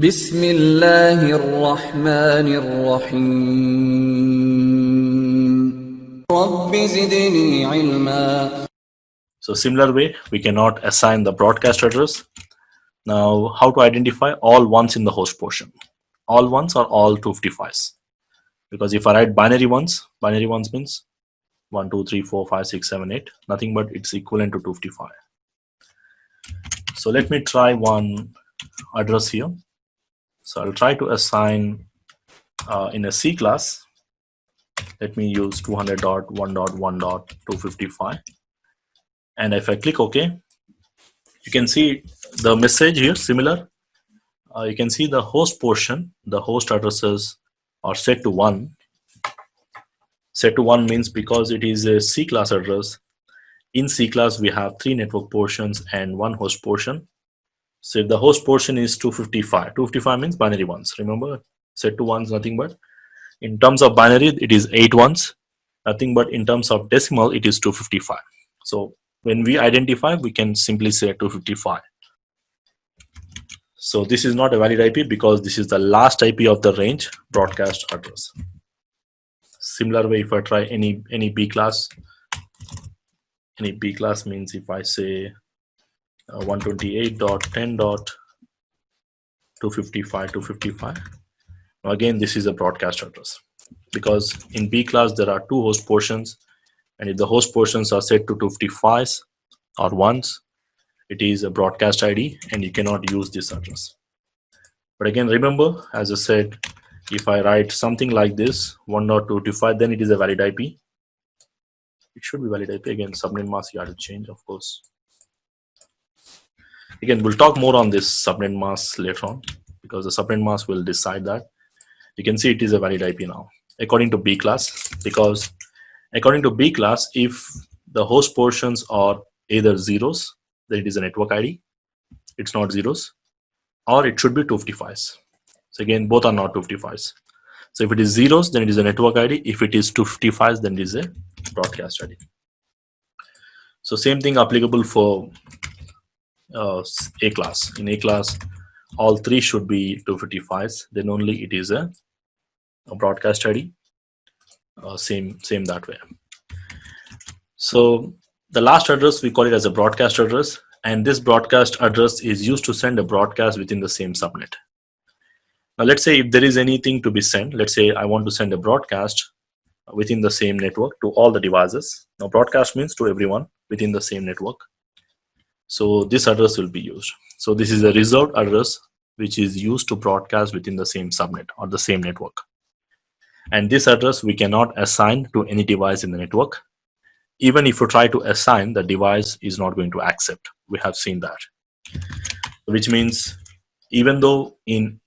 बिस्मिल्लाहिर रहमानिर Rahim rabbi ज़िदनी इल्मा. So similar way, we cannot assign the broadcast address. Now, how to identify all ones in the host portion? All ones are all 255s. Because if I write binary ones means 1, 2, 3, 4, 5, 6, 7, 8, nothing but it's equivalent to 255. So let me try one address here. So I'll try to assign in a C class. Let me use 200.1.1.255. And if I click OK, you can see the message here similar. You can see the host portion, the host addresses are set to 1. Set to 1 means because it is a C class address. In C class, we have 3 network portions and 1 host portion. So if the host portion is 255, 255 means binary ones. Remember, set to 1 is nothing but, in terms of binary, it is 8 ones. Nothing but in terms of decimal, it is 255. So when we identify, we can simply say 255. So this is not a valid IP because this is the last IP of the range broadcast address. Similar way, if I try any B class means if I say 128.10.255, again this is a broadcast address because in B class there are 2 host portions, and if the host portions are set to 255s or ones, it is a broadcast ID and you cannot use this address. But again, remember, as I said, if I write something like this 1.255, then it is a valid IP. It should be valid IP. Again, subnet mask you have to change, of course. Again, we'll talk more on this subnet mask later on because the subnet mask will decide that. You can see it is a valid IP now according to B class, because according to B class, if the host portions are either zeros, then it is a network ID. It's not zeros, or it should be 255s. So again, both are not 255s. So if it is zeros, then it is a network ID. If it is 255s, then it is a broadcast ID. So same thing applicable for A class. In A class, all 3 should be 255s. Then only it is a broadcast ID. Same that way. So the last address, we call it as a broadcast address, and this broadcast address is used to send a broadcast within the same subnet. Now let's say if there is anything to be sent, let's say I want to send a broadcast within the same network to all the devices. Now broadcast means to everyone within the same network. So this address will be used. So this is a reserved address which is used to broadcast within the same subnet or the same network. And this address we cannot assign to any device in the network. Even if you try to assign, the device is not going to accept. We have seen that. Which means even though in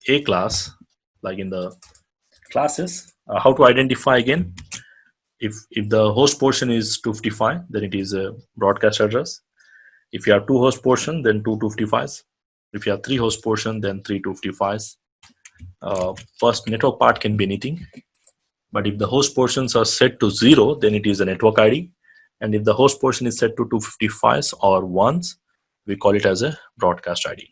A class, like in the classes, how to identify again? If the host portion is 255, then it is a broadcast address. If you have 2 host portion, then 2 255s. If you have 3 host portion, then 3 255s. First, network part can be anything. But if the host portions are set to 0, then it is a network ID. And if the host portion is set to 255s or 1s, we call it as a broadcast ID.